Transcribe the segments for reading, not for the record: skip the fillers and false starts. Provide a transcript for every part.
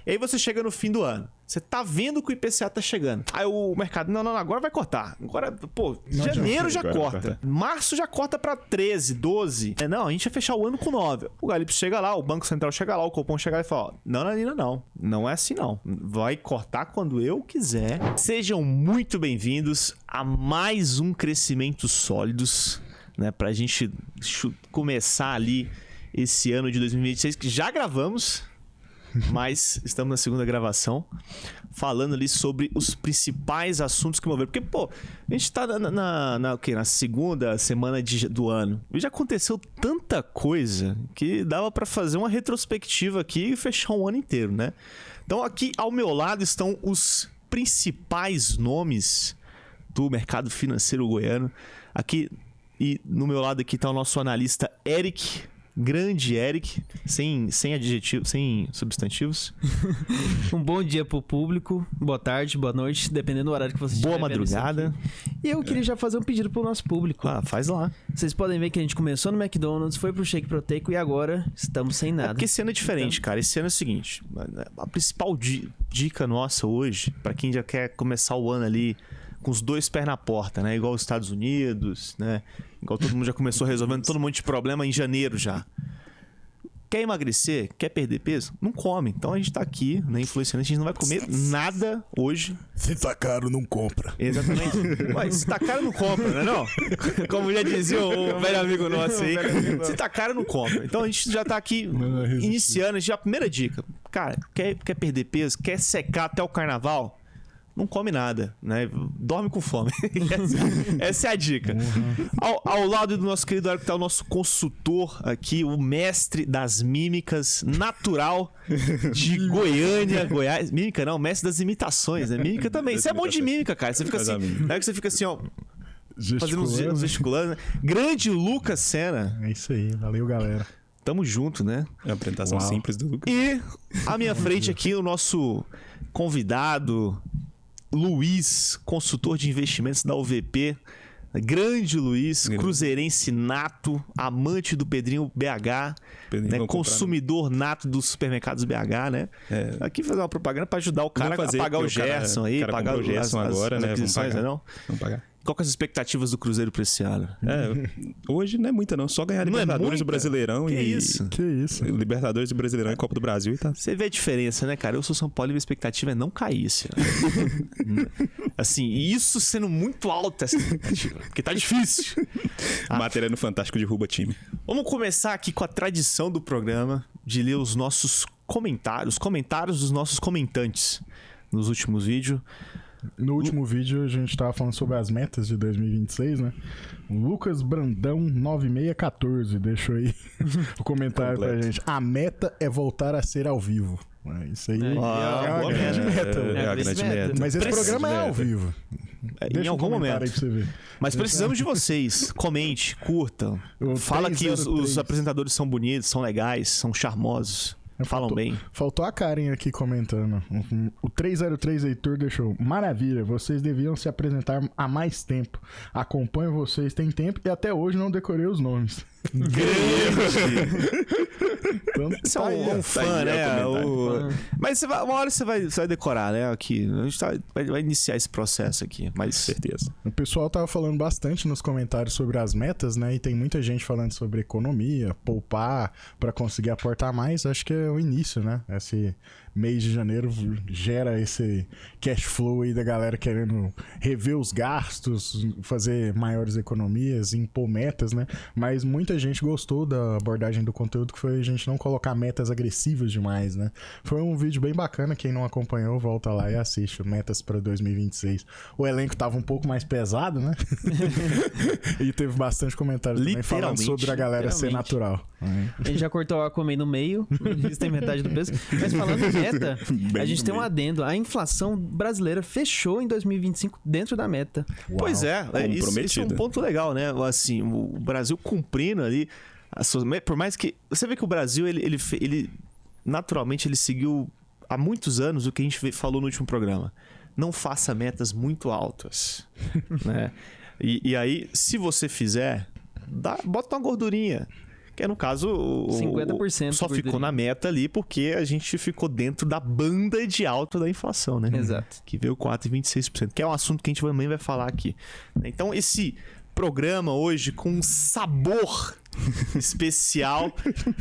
E aí você chega no fim do ano. Você tá vendo que o IPCA tá chegando. Aí o mercado, não, agora vai cortar. Agora, pô, janeiro já corta. Março já corta pra 13, 12. Não, a gente vai fechar o ano com 9. O Galips chega lá, o Banco Central chega lá, o Copom chega lá e fala, ó, não, Nanina, não. Não é assim, não. Vai cortar quando eu quiser. Sejam muito bem-vindos a mais um Crescimento Sólidos, né? Pra gente começar ali esse ano de 2026, que já gravamos... Mas estamos na segunda gravação, falando ali sobre os principais assuntos que moveram. Porque, pô, a gente tá na segunda semana do ano. E já aconteceu tanta coisa que dava pra fazer uma retrospectiva aqui e fechar um ano inteiro, né? Então aqui ao meu lado estão os principais nomes do mercado financeiro goiano. Aqui, e no meu lado aqui tá o nosso analista Eric... Grande Eric, sem adjetivos, sem substantivos. Um bom dia pro público, boa tarde, boa noite, dependendo do horário que vocês estiverem. Boa madrugada. E eu queria já fazer um pedido pro nosso público. Faz lá. Vocês podem ver que a gente começou no McDonald's, foi pro Shake Proteico e agora estamos sem nada. Porque esse ano é diferente, cara. Esse ano é o seguinte, a principal dica nossa hoje, pra quem já quer começar o ano ali com os dois pés na porta, né? Igual os Estados Unidos, né? Igual todo mundo já começou resolvendo todo mundo de problema em janeiro já. Quer emagrecer? Quer perder peso? Não come. Então a gente tá aqui, né, influenciando. A gente não vai comer nada hoje. Se tá caro, não compra. Exatamente. Mas se tá caro, não compra, né? Não? Como já dizia o velho amigo nosso aí. Se tá caro, não compra. Então a gente já tá aqui iniciando. Já a primeira dica. Cara, quer perder peso? Quer secar até o carnaval? Não come nada, né? Dorme com fome. Essa é a dica. Ao lado do nosso querido Eric tá o nosso consultor aqui, o mestre das mímicas, natural de Goiânia, Goiás. Mímica não, mestre das imitações, né? Mímica também. Você é bom de mímica, cara. Você fica assim, não é que você fica assim, ó, fazendo uns gesticulando. Grande Lucas Sena. É isso aí, valeu, galera. Tamo junto, né? É uma apresentação simples do Lucas. E à minha frente aqui, o nosso convidado... Luiz, consultor de investimentos da UVP, grande Luiz, cruzeirense nato, amante do Pedrinho BH, né, consumidor nato dos supermercados BH, né? Aqui fazer uma propaganda para ajudar o cara a pagar o Gerson aí, pagar o Gerson agora, né? Vamos pagar. Não? Vamos pagar. Qual que são as expectativas do Cruzeiro para esse ano? Hoje não é muita não, só ganhar Libertadores do Brasileirão que isso? Libertadores do Brasileirão e Copa do Brasil e tá. Você vê a diferença, né, cara? Eu sou São Paulo e a expectativa é não cair esse ano. Assim, e isso sendo muito alta essa expectativa, porque tá difícil. Matéria no Fantástico derruba time. Vamos começar aqui com a tradição do programa de ler os nossos comentários dos nossos comentantes nos últimos vídeos. No último vídeo a gente tava falando sobre as metas de 2026, né? Lucas Brandão 9614 deixou aí o comentário pra gente. A meta é voltar a ser ao vivo. Isso aí é uma grande meta. É a grande meta. Mas esse programa é ao vivo. Em algum momento. Aí pra você ver. Mas precisamos de vocês. Comente, curtam. Fala que os apresentadores são bonitos, são legais, são charmosos. Falam bem. Faltou a Karen aqui comentando. O 303 Heitor deixou. Maravilha, vocês deviam se apresentar há mais tempo. Acompanho vocês tem tempo e até hoje não decorei os nomes. Então, você é um fã, né? Mas uma hora você vai decorar, né? Aqui. A gente vai iniciar esse processo aqui, mas certeza. O pessoal tava falando bastante nos comentários sobre as metas, né? E tem muita gente falando sobre economia, poupar pra conseguir aportar mais. Acho que é o início, né? Esse mês de janeiro gera esse cash flow aí da galera querendo rever os gastos, fazer maiores economias, impor metas, né? Mas muita gente gostou da abordagem do conteúdo, que foi a gente não colocar metas agressivas demais, né? Foi um vídeo bem bacana, quem não acompanhou, volta lá e assiste, metas para 2026. O elenco tava um pouco mais pesado, né? E teve bastante comentário também falando sobre a galera ser natural. A gente já cortou o Aquaman no meio, isso tem metade do peso. Mas falando em meta, a gente tem um adendo. A inflação brasileira fechou em 2025 dentro da meta. Uau. Pois é, isso é um ponto legal, né? Assim, o Brasil cumprindo ali as suas metas, por mais que... Você vê que o Brasil, ele naturalmente, ele seguiu há muitos anos o que a gente falou no último programa. Não faça metas muito altas, né? E aí, se você fizer, bota uma gordurinha. que no caso 50% só ficou na meta ali porque a gente ficou dentro da banda de alta da inflação, né? Exato. Que veio 4,26%, que é um assunto que a gente também vai falar aqui. Então, esse programa hoje com um sabor especial,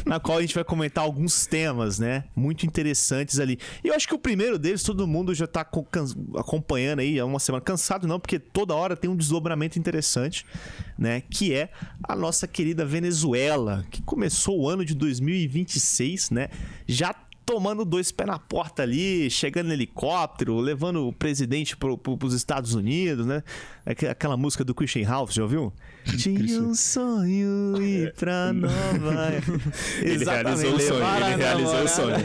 na qual a gente vai comentar alguns temas, né? Muito interessantes ali. E eu acho que o primeiro deles, todo mundo já tá acompanhando aí há uma semana. Cansado não, porque toda hora tem um desdobramento interessante, né? Que é a nossa querida Venezuela, que começou o ano de 2026, né? Já tomando 2 pés na porta ali, chegando no helicóptero, levando o presidente pros Estados Unidos, né? Aquela música do Christian Ralph, já ouviu? Tinha um sonho ir pra Nova York. Ele realizou o sonho, ele realizou o sonho.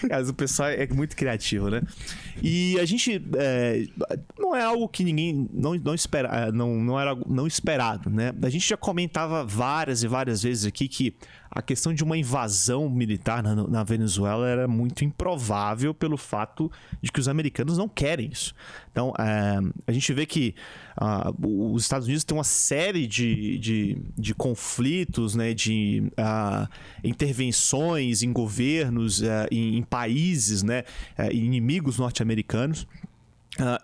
Cara, o pessoal é muito criativo, né? E a gente... não é algo que ninguém não espera, não era não esperado, né? A gente já comentava várias e várias vezes aqui que a questão de uma invasão militar na Venezuela era muito improvável pelo fato de que os americanos não querem isso. Então, a gente vê que os Estados Unidos têm uma série de conflitos, né, de intervenções em governos, em países, né, inimigos norte-americanos.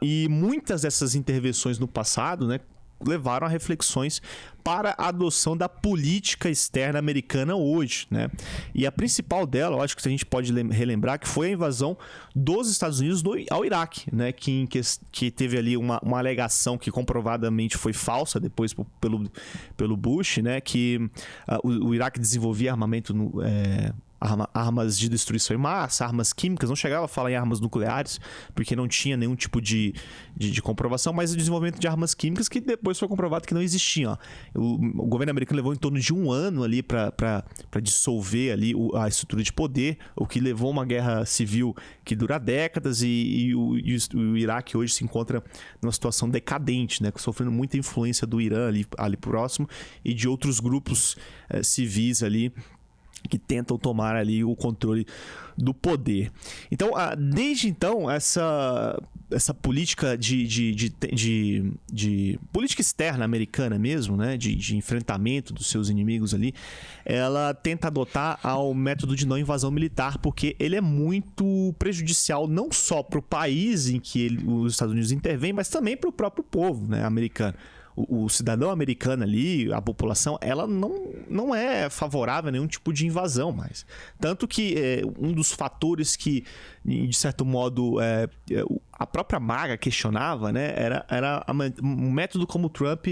E muitas dessas intervenções no passado, né, levaram a reflexões para a adoção da política externa americana hoje, né? E a principal dela, eu acho que a gente pode relembrar, que foi a invasão dos Estados Unidos ao Iraque, né? Que teve ali uma alegação que comprovadamente foi falsa depois pelo Bush, né? Que o Iraque desenvolvia armamento armas de destruição em massa, armas químicas, não chegava a falar em armas nucleares, porque não tinha nenhum tipo de comprovação, mas o desenvolvimento de armas químicas que depois foi comprovado que não existiam. O governo americano levou em torno de 1 ano ali para dissolver ali a estrutura de poder, o que levou a uma guerra civil que dura décadas e o Iraque hoje se encontra numa situação decadente, né, sofrendo muita influência do Irã ali próximo e de outros grupos civis ali que tentam tomar ali o controle do poder. Então, desde então, essa política de política externa americana mesmo, né, de enfrentamento dos seus inimigos ali, ela tenta adotar o método de não invasão militar, porque ele é muito prejudicial não só para o país em que os Estados Unidos intervêm, mas também para o próprio povo, né, americano. O cidadão americano ali, a população, ela não é favorável a nenhum tipo de invasão mais. Tanto que um dos fatores que, de certo modo, a própria MAGA questionava, né, era um método como o Trump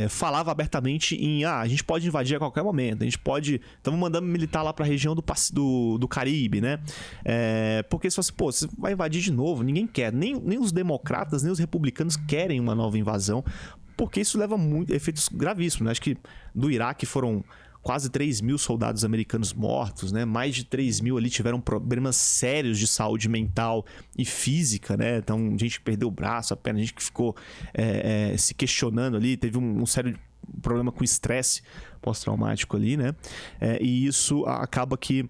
falava abertamente em a gente pode invadir a qualquer momento, a gente pode... Estamos mandando militar lá para a região do Caribe, né? Porque se você, você vai invadir de novo, ninguém quer. Nem os democratas, nem os republicanos querem uma nova invasão, porque isso leva a efeitos gravíssimos, né? Acho que do Iraque foram quase 3 mil soldados americanos mortos, né? Mais de 3 mil ali tiveram problemas sérios de saúde mental e física, né? Então, gente que perdeu o braço, a perna, gente que ficou se questionando ali, teve um sério problema com estresse pós-traumático ali, né? E isso acaba que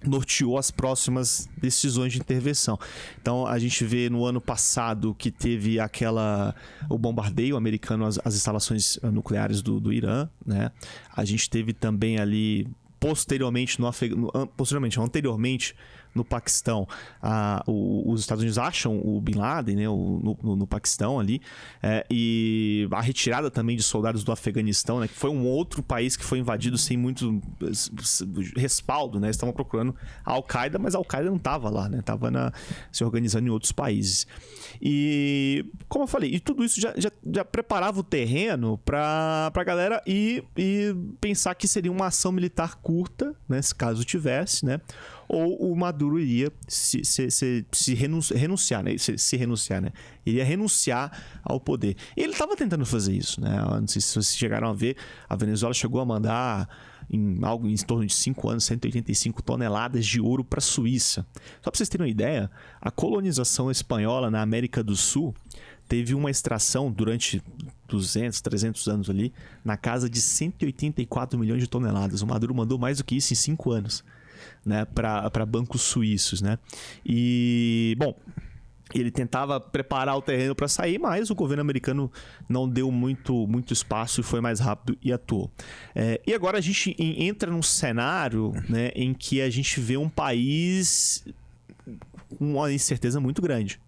norteou as próximas decisões de intervenção. Então, a gente vê no ano passado que teve o bombardeio americano às instalações nucleares do Irã, né? A gente teve também ali, anteriormente, no Paquistão, os Estados Unidos acham o Bin Laden, né, no Paquistão ali, e a retirada também de soldados do Afeganistão, né, que foi um outro país que foi invadido sem muito respaldo, né, estavam procurando a Al-Qaeda, mas a Al-Qaeda não estava lá, né, estava se organizando em outros países. E, como eu falei, e tudo isso já preparava o terreno para a galera ir pensar que seria uma ação militar curta, né, se caso tivesse, né, ou o Maduro iria renunciar, né? Iria renunciar ao poder. E ele estava tentando fazer isso, né? Não sei se vocês chegaram a ver, a Venezuela chegou a mandar algo em torno de 5 anos, 185 toneladas de ouro para a Suíça. Só para vocês terem uma ideia, a colonização espanhola na América do Sul teve uma extração durante 200, 300 anos ali, na casa de 184 milhões de toneladas. O Maduro mandou mais do que isso em 5 anos. Né, para bancos suíços, né? E, bom, Ele tentava preparar o terreno para sair, mas o governo americano não deu muito espaço e foi mais rápido e atuou. E agora a gente entra num cenário, né, em que a gente vê um país com uma incerteza muito grande.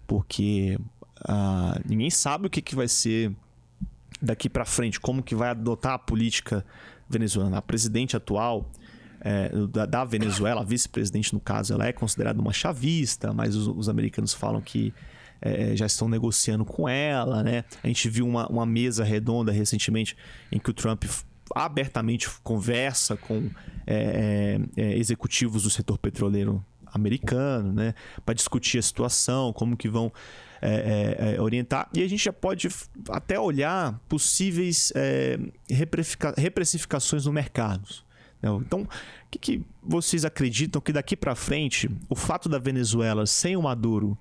Porque ninguém sabe o que vai ser daqui para frente, como que vai adotar a política venezuelana. A presidente atual da Venezuela, a vice-presidente no caso, ela é considerada uma chavista, mas os americanos falam que já estão negociando com ela, né? A gente viu uma mesa redonda recentemente em que o Trump abertamente conversa com executivos do setor petroleiro americano, né? Para discutir a situação, como que vão orientar. E a gente já pode até olhar possíveis reprecificações no mercado. Então, o que vocês acreditam que daqui para frente, o fato da Venezuela sem o Maduro,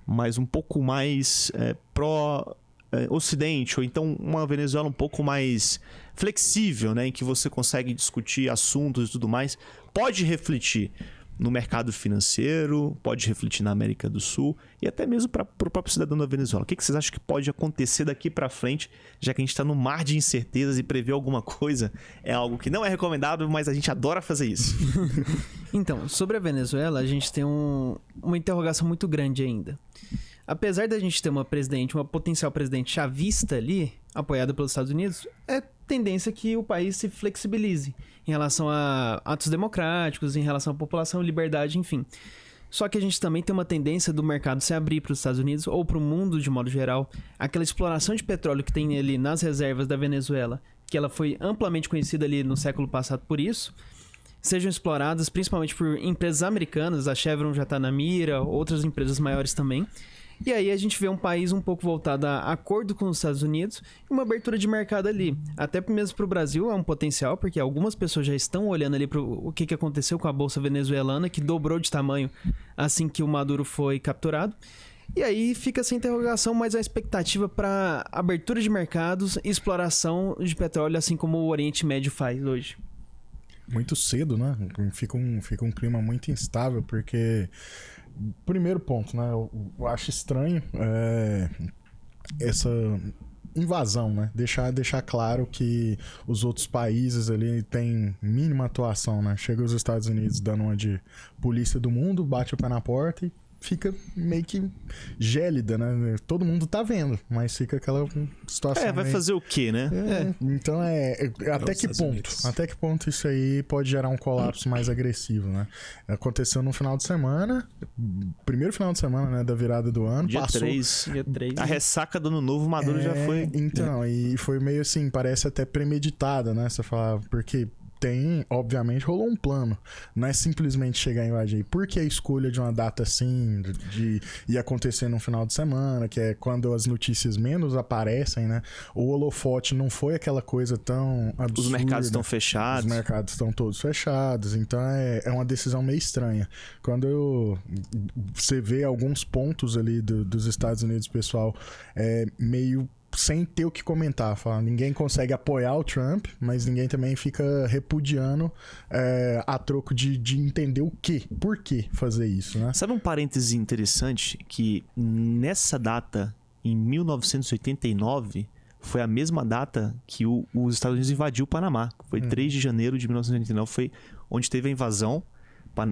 mas um pouco mais pró-Ocidente, ou então uma Venezuela um pouco mais flexível, né, em que você consegue discutir assuntos e tudo mais, pode refletir no mercado financeiro, pode refletir na América do Sul e até mesmo para o próprio cidadão da Venezuela. O que vocês acham que pode acontecer daqui para frente, já que a gente está no mar de incertezas e prever alguma coisa é algo que não é recomendável, mas a gente adora fazer isso. Então, sobre a Venezuela, a gente tem uma interrogação muito grande ainda. Apesar da gente ter uma potencial presidente chavista ali, apoiada pelos Estados Unidos, é tendência que o país se flexibilize em relação a atos democráticos, em relação à população, liberdade, enfim. Só que a gente também tem uma tendência do mercado se abrir para os Estados Unidos ou para o mundo de modo geral. Aquela exploração de petróleo que tem ali nas reservas da Venezuela, que ela foi amplamente conhecida ali no século passado por isso, sejam exploradas principalmente por empresas americanas, a Chevron já está na mira, outras empresas maiores também. E aí a gente vê um país um pouco voltado a acordo com os Estados Unidos e uma abertura de mercado ali. Até mesmo para o Brasil é um potencial, porque algumas pessoas já estão olhando ali para o que aconteceu com a Bolsa Venezuelana, que dobrou de tamanho assim que o Maduro foi capturado. E aí fica essa interrogação, mas a expectativa para abertura de mercados e exploração de petróleo, assim como o Oriente Médio faz hoje. Muito cedo, né? Fica um clima muito instável, porque... Primeiro ponto, né? Eu acho estranho essa invasão, né? Deixar claro que os outros países ali têm mínima atuação, né? Chega os Estados Unidos dando uma de polícia do mundo, bate o pé na porta e fica meio que gélida, né? Todo mundo tá vendo, mas fica aquela situação. Vai fazer o quê, né? Então até que ponto isso aí pode gerar um colapso mais agressivo, né? Aconteceu no final de semana, primeiro final de semana, né, da virada do ano. Dia 3. A ressaca do Ano Novo, Maduro já foi... Então, e foi meio assim, parece até premeditada, né? Você fala, porque... obviamente, rolou um plano. Não é simplesmente chegar e invadir. Por que a escolha de uma data assim, de ir acontecer no final de semana, que é quando as notícias menos aparecem, né? O holofote não foi aquela coisa tão absurda. Os mercados estão fechados. Os mercados estão todos fechados. Então, é uma decisão meio estranha. Quando você vê alguns pontos ali dos Estados Unidos, pessoal, meio... sem ter o que comentar, ninguém consegue apoiar o Trump, mas ninguém também fica repudiando a troco de entender por que fazer isso, né? Sabe um parêntese interessante? Que nessa data, em 1989, foi a mesma data que os Estados Unidos invadiu o Panamá. Foi 3 de janeiro de 1989, foi onde teve a invasão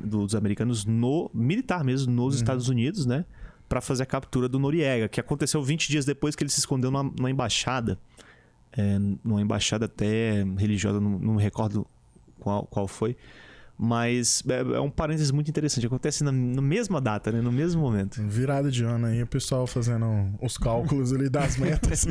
dos americanos militar mesmo, nos Estados Unidos, né? Para fazer a captura do Noriega, que aconteceu 20 dias depois que ele se escondeu numa embaixada. Numa embaixada até religiosa, não me recordo qual foi. Mas é um parênteses muito interessante. Acontece na mesma data, né? No mesmo momento. Virada de ano aí, o pessoal fazendo os cálculos ali das metas.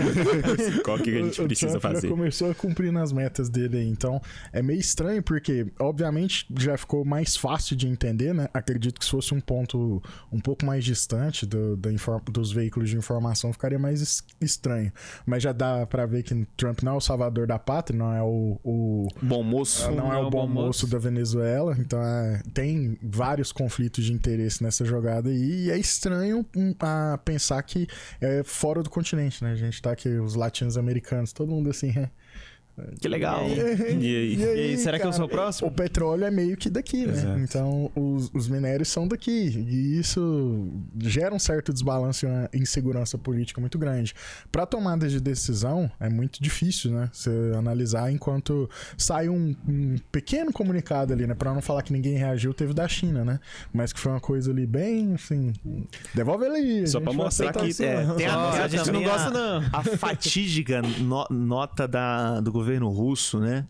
Qual que a gente precisa fazer? Já começou a cumprir nas metas dele aí. Então, é meio estranho porque, obviamente, já ficou mais fácil de entender, né? Acredito que se fosse um ponto um pouco mais distante dos veículos de informação, ficaria mais estranho. Mas já dá pra ver que Trump não é o salvador da pátria, não é o bom moço. Não é o bom moço da Venezuela. Então tem vários conflitos de interesse nessa jogada aí, e é estranho pensar que é fora do continente, né? A gente tá aqui, os latinos-americanos, todo mundo assim, Que legal. E aí, será que eu sou o próximo? O petróleo é meio que daqui, né? Exato. Então, os minérios são daqui. E isso gera um certo desbalanço e uma insegurança política muito grande. Para tomada de decisão, é muito difícil, né? Você analisar enquanto sai um pequeno comunicado ali, né? Para não falar que ninguém reagiu, teve da China, né? Mas que foi uma coisa ali bem, assim... Devolve ele aí. Só pra mostrar que... Tem a gente não gosta, não. A fatídica nota do governo russo, né?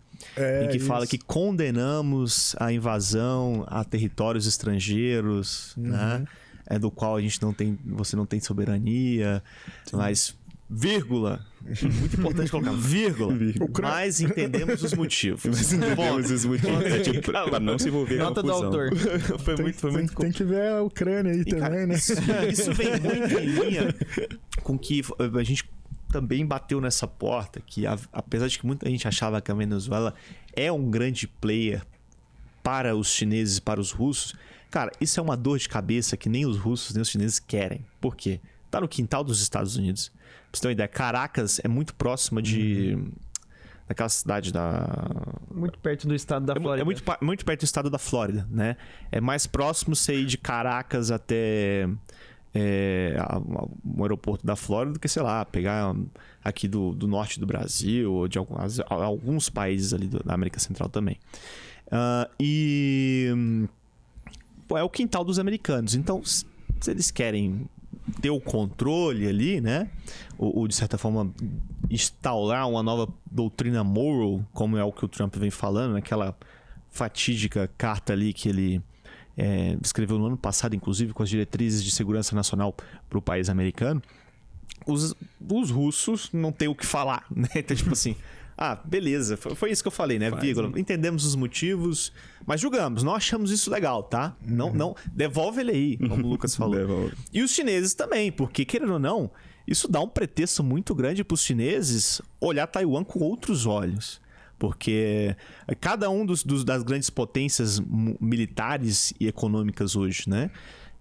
Em que fala que condenamos a invasão a territórios estrangeiros, né? Do qual você não tem soberania, mas vírgula, muito importante colocar vírgula, mas entendemos os motivos. Mas entendemos os motivos. É tipo, pra não se envolver com a Nota do confusão. autor. Foi muito Tem que ver a Ucrânia aí também, cara, né? Isso vem muito em linha com que a gente também bateu nessa porta, que apesar de que muita gente achava que a Venezuela é um grande player para os chineses e para os russos, cara, isso é uma dor de cabeça que nem os russos nem os chineses querem. Por quê? Tá no quintal dos Estados Unidos. Pra você ter uma ideia, Caracas é muito próxima daquela cidade Muito perto do estado da Flórida. É muito perto do estado da Flórida, né? É mais próximo você ir de Caracas até o aeroporto da Flórida do que, sei lá, pegar aqui do norte do Brasil ou de alguns países ali da América Central também. É o quintal dos americanos. Então, se eles querem ter o controle ali, né? Ou de certa forma instaurar uma nova doutrina Monroe, como é o que o Trump vem falando, naquela fatídica carta ali que ele escreveu no ano passado, inclusive, com as diretrizes de segurança nacional para o país americano. Os russos não têm o que falar, né? Então, tipo assim, beleza, foi isso que eu falei, né? Vírgula. Entendemos os motivos, mas julgamos, não achamos isso legal, tá? Não, devolve ele aí, como o Lucas falou. Devolve. E os chineses também, porque, querendo ou não, isso dá um pretexto muito grande para os chineses olhar Taiwan com outros olhos. Porque cada um das grandes potências militares e econômicas hoje, né?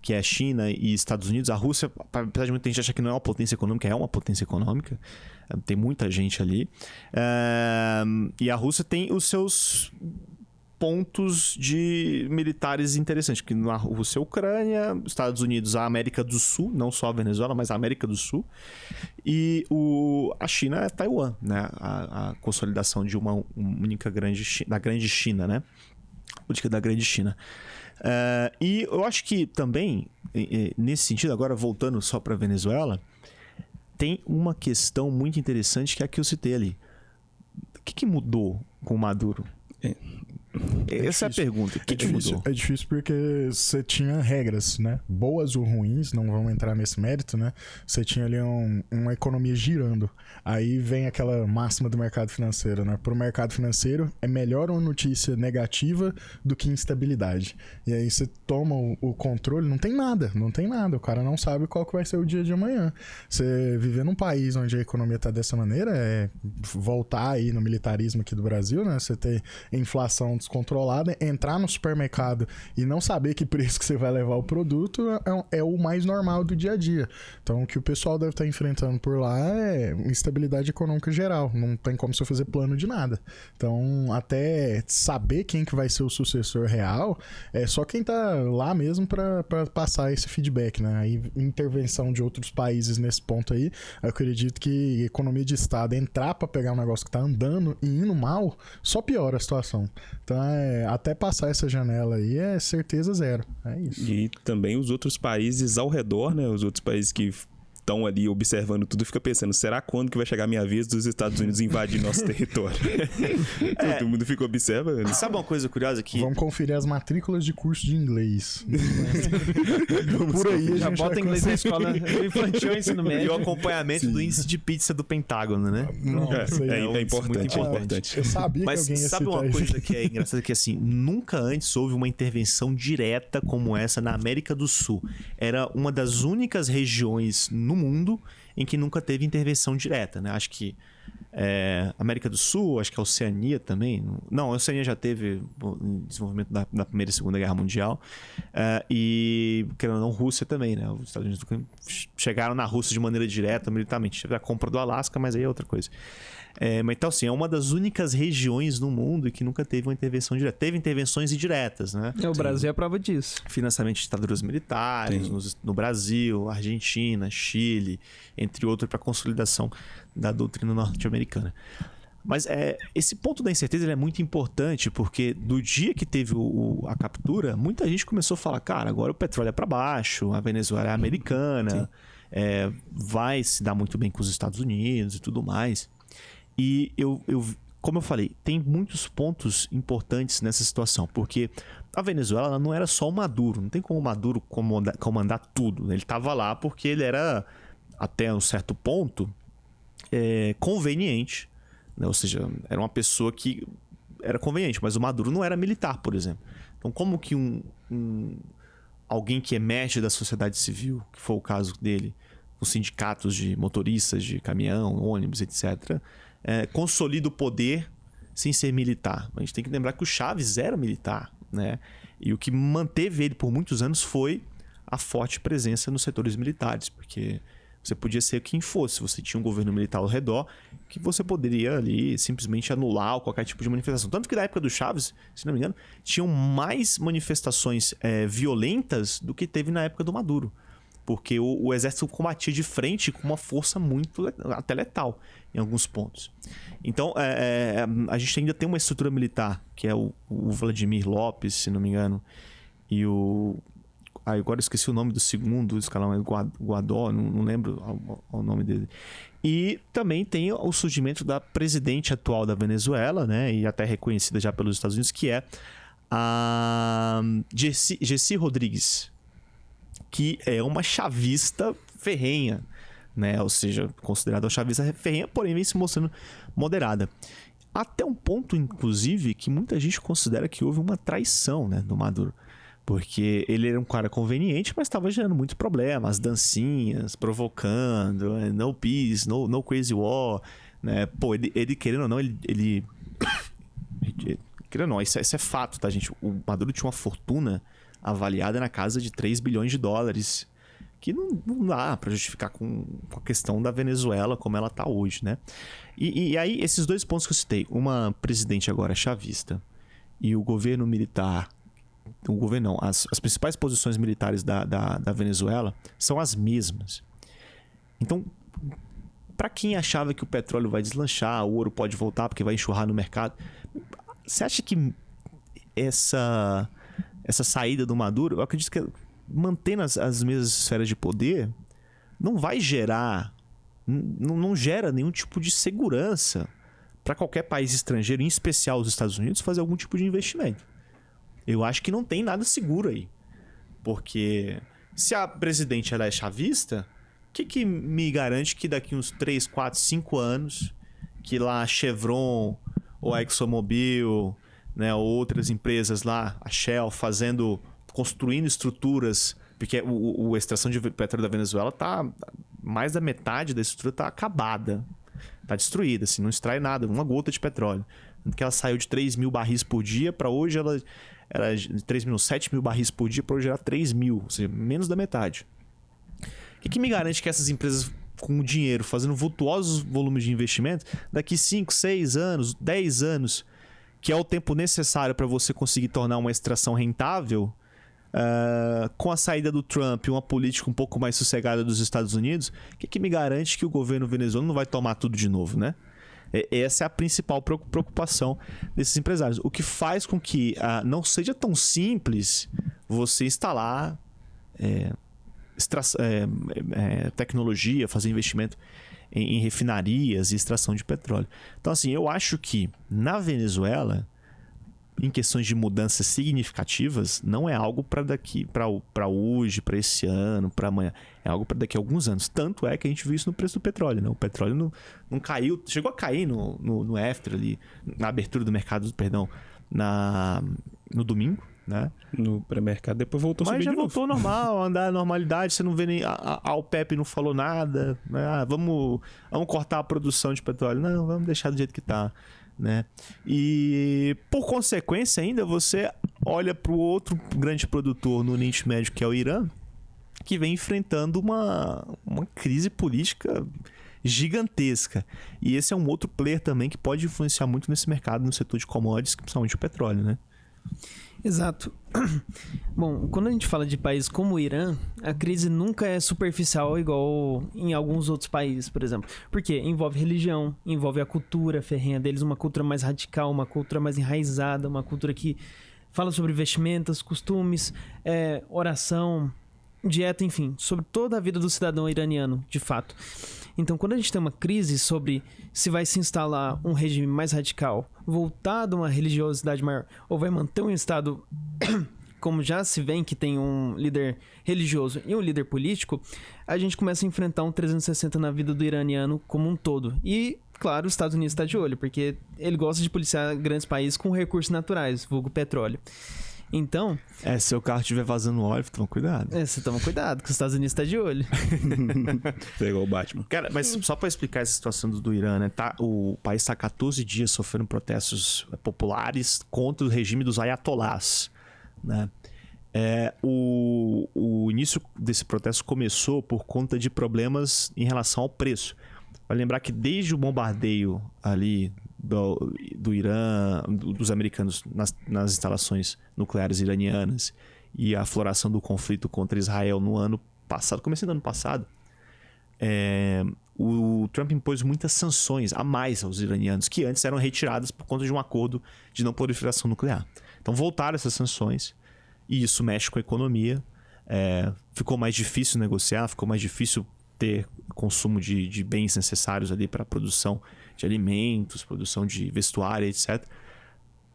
Que é China e Estados Unidos. A Rússia, apesar de muita gente achar que não é uma potência econômica, é uma potência econômica. Tem muita gente ali. E a Rússia tem os seus pontos de militares interessantes. Que na Rússia é a Ucrânia, Estados Unidos a América do Sul, não só a Venezuela, mas a América do Sul. E a China é Taiwan, né? A consolidação de uma única da grande China, né? Política da grande China. E eu acho que também, nesse sentido, agora voltando só para a Venezuela, tem uma questão muito interessante que é a que eu citei ali. O que mudou com o Maduro? Essa é a pergunta. O que mudou? É difícil porque você tinha regras, né? Boas ou ruins, não vamos entrar nesse mérito, né? Você tinha ali uma economia girando. Aí vem aquela máxima do mercado financeiro, né? Para o mercado financeiro, é melhor uma notícia negativa do que instabilidade. E aí você toma o controle, não tem nada. O cara não sabe qual que vai ser o dia de amanhã. Você viver num país onde a economia tá dessa maneira, voltar aí no militarismo aqui do Brasil, né? Você ter inflação descontrolada, entrar no supermercado e não saber que preço que você vai levar o produto é o mais normal do dia a dia. Então, o que o pessoal deve estar enfrentando por lá é instabilidade econômica geral. Não tem como você fazer plano de nada. Então, até saber quem que vai ser o sucessor real, é só quem tá lá mesmo para passar esse feedback, né? Aí, intervenção de outros países nesse ponto aí, eu acredito que economia de Estado entrar para pegar um negócio que tá andando e indo mal, só piora a situação. Então, até passar essa janela aí é certeza zero. É isso. E também os outros países ao redor, né? Os outros países que estão ali observando tudo, fica pensando, será quando que vai chegar a minha vez dos Estados Unidos invadir nosso território? Todo mundo fica observando. Sabe uma coisa curiosa que... Vamos conferir as matrículas de curso de inglês. Por aí já bota inglês na escola infantil, ensino médio. E o acompanhamento do índice de pizza do Pentágono, né? É importante, é importante. Eu sabia Mas que alguém ia sabe uma citar coisa isso. que é engraçada? Que assim, nunca antes houve uma intervenção direta como essa na América do Sul. Era uma das únicas regiões no mundo em que nunca teve intervenção direta, né? Acho que América do Sul, acho que a Oceania também. Não, a Oceania já teve desenvolvimento da Primeira e Segunda Guerra Mundial. E, querendo ou não, Rússia também, né? Os Estados Unidos chegaram na Rússia de maneira direta, militarmente. Teve a compra do Alasca, mas aí é outra coisa. Mas então, assim, é uma das únicas regiões no mundo que nunca teve uma intervenção direta. Teve intervenções indiretas, né? O Brasil é a prova disso. Financiamento de ditaduras militares no Brasil, Argentina, Chile, entre outros, para consolidação da doutrina norte-americana. Mas esse ponto da incerteza ele é muito importante, porque do dia que teve a captura, muita gente começou a falar, cara, agora o petróleo é para baixo, a Venezuela é americana, vai se dar muito bem com os Estados Unidos e tudo mais. E como eu falei, tem muitos pontos importantes nessa situação, porque a Venezuela ela não era só o Maduro, não tem como o Maduro comandar tudo, né? Ele estava lá porque ele era, até um certo ponto, conveniente, né? Ou seja, era uma pessoa que era conveniente, mas o Maduro não era militar, por exemplo. Então, como que alguém que emerge da sociedade civil, que foi o caso dele, os sindicatos de motoristas de caminhão, ônibus, etc., consolida o poder sem ser militar? A gente tem que lembrar que o Chávez era militar, né? E o que manteve ele por muitos anos foi a forte presença nos setores militares, porque você podia ser quem fosse, você tinha um governo militar ao redor que você poderia ali simplesmente anular qualquer tipo de manifestação. Tanto que na época do Chávez, se não me engano, tinham mais manifestações violentas do que teve na época do Maduro. Porque o exército combatia de frente com uma força muito até letal em alguns pontos. Então, a gente ainda tem uma estrutura militar, que é o Vladimir Lopes, se não me engano, e agora eu esqueci o nome do segundo escalão, Guaidó, não lembro o nome dele. E também tem o surgimento da presidente atual da Venezuela, né, e até reconhecida já pelos Estados Unidos, que é a Gessi Rodrigues, que é uma chavista ferrenha, né? Ou seja, considerada uma chavista ferrenha, porém vem se mostrando moderada. Até um ponto, inclusive, que muita gente considera que houve uma traição, né, do Maduro. Porque ele era um cara conveniente, mas estava gerando muito problema. As dancinhas, provocando, no peace, no crazy war, né? Pô, ele querendo ou não, ele querendo ou não, isso é fato, tá, gente? O Maduro tinha uma fortuna avaliada na casa de 3 bilhões de dólares, que não dá para justificar com a questão da Venezuela como ela está hoje, né? E aí, esses dois pontos que eu citei, uma presidente agora chavista e o governo militar, o governo não, as principais posições militares da Venezuela são as mesmas. Então, para quem achava que o petróleo vai deslanchar, o ouro pode voltar porque vai enxurrar no mercado, você acha que essa saída do Maduro, eu acredito que mantendo as mesmas esferas de poder, não vai gerar, não gera nenhum tipo de segurança para qualquer país estrangeiro, em especial os Estados Unidos, fazer algum tipo de investimento. Eu acho que não tem nada seguro aí. Porque se a presidente ela é chavista, o que me garante que daqui uns 3, 4, 5 anos, que lá a Chevron ou a ExxonMobil, né, ou outras empresas lá, a Shell, construindo estruturas, porque a extração de petróleo da Venezuela tá, mais da metade da estrutura está acabada, está destruída, assim, não extrai nada, uma gota de petróleo. Porque ela saiu de 3 mil barris por dia para hoje ela era 7 mil barris por dia, para hoje era 3 mil, ou seja, menos da metade. O que me garante que essas empresas com o dinheiro, fazendo vultuosos volumes de investimento, daqui 5, 6 anos, 10 anos, que é o tempo necessário para você conseguir tornar uma extração rentável, com a saída do Trump e uma política um pouco mais sossegada dos Estados Unidos, o que me garante que o governo venezuelano não vai tomar tudo de novo, né? Essa é a principal preocupação desses empresários. O que faz com que não seja tão simples você instalar tecnologia, fazer investimento em refinarias e extração de petróleo. Então, assim, eu acho que na Venezuela, em questões de mudanças significativas, não é algo para hoje, para esse ano, para amanhã. É algo para daqui a alguns anos. Tanto é que a gente viu isso no preço do petróleo, né? O petróleo não caiu, chegou a cair no after ali, na abertura do mercado, perdão, no domingo, né? No pré-mercado, depois voltou a Mas subir já de novo. voltou normal, andar à normalidade, você não vê nem... A OPEP não falou nada, né? Vamos cortar a produção de petróleo. Não, vamos deixar do jeito que tá, né? E, por consequência ainda, você olha para o outro grande produtor no Oriente Médio, que é o Irã, que vem enfrentando uma crise política gigantesca. E esse é um outro player também que pode influenciar muito nesse mercado, no setor de commodities, principalmente o petróleo, né? Exato. Bom, quando a gente fala de países como o Irã, a crise nunca é superficial igual em alguns outros países, por exemplo. Porque envolve religião, envolve a cultura ferrenha deles, uma cultura mais radical, uma cultura mais enraizada, uma cultura que fala sobre vestimentas, costumes, oração, dieta, enfim, sobre toda a vida do cidadão iraniano, de fato. Então, quando a gente tem uma crise sobre se vai se instalar um regime mais radical, voltado a uma religiosidade maior, ou vai manter um Estado, como já se vê, que tem um líder religioso e um líder político, a gente começa a enfrentar um 360 na vida do iraniano como um todo. E, claro, os Estados Unidos está de olho, porque ele gosta de policiar grandes países com recursos naturais, vulgo petróleo. Então... se o carro estiver vazando óleo, toma cuidado. Você toma cuidado, que os Estados Unidos tá de olho. Pegou o Batman. Cara, mas só pra explicar essa situação do Irã, né? O país tá há 14 dias sofrendo protestos populares contra o regime dos ayatolás, né? O início desse protesto começou por conta de problemas em relação ao preço. Vai lembrar que desde o bombardeio ali do Irã, dos americanos nas instalações nucleares iranianas e a afloração do conflito contra Israel no ano passado, começando do ano passado, o Trump impôs muitas sanções a mais aos iranianos, que antes eram retiradas por conta de um acordo de não proliferação nuclear. Então voltaram essas sanções e isso mexe com a economia. Ficou mais difícil negociar, ficou mais difícil ter consumo de bens necessários ali para a produção de alimentos, produção de vestuário, etc.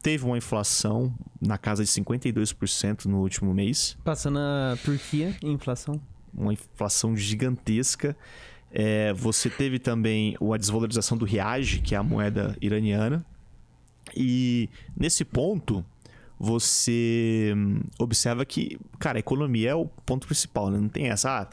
Teve uma inflação na casa de 52% no último mês. Passando a Turquia em inflação. Uma inflação gigantesca. Você teve também a desvalorização do Riage, que é a moeda iraniana. E nesse ponto, você observa que, cara, a economia é o ponto principal, né? Não tem essa...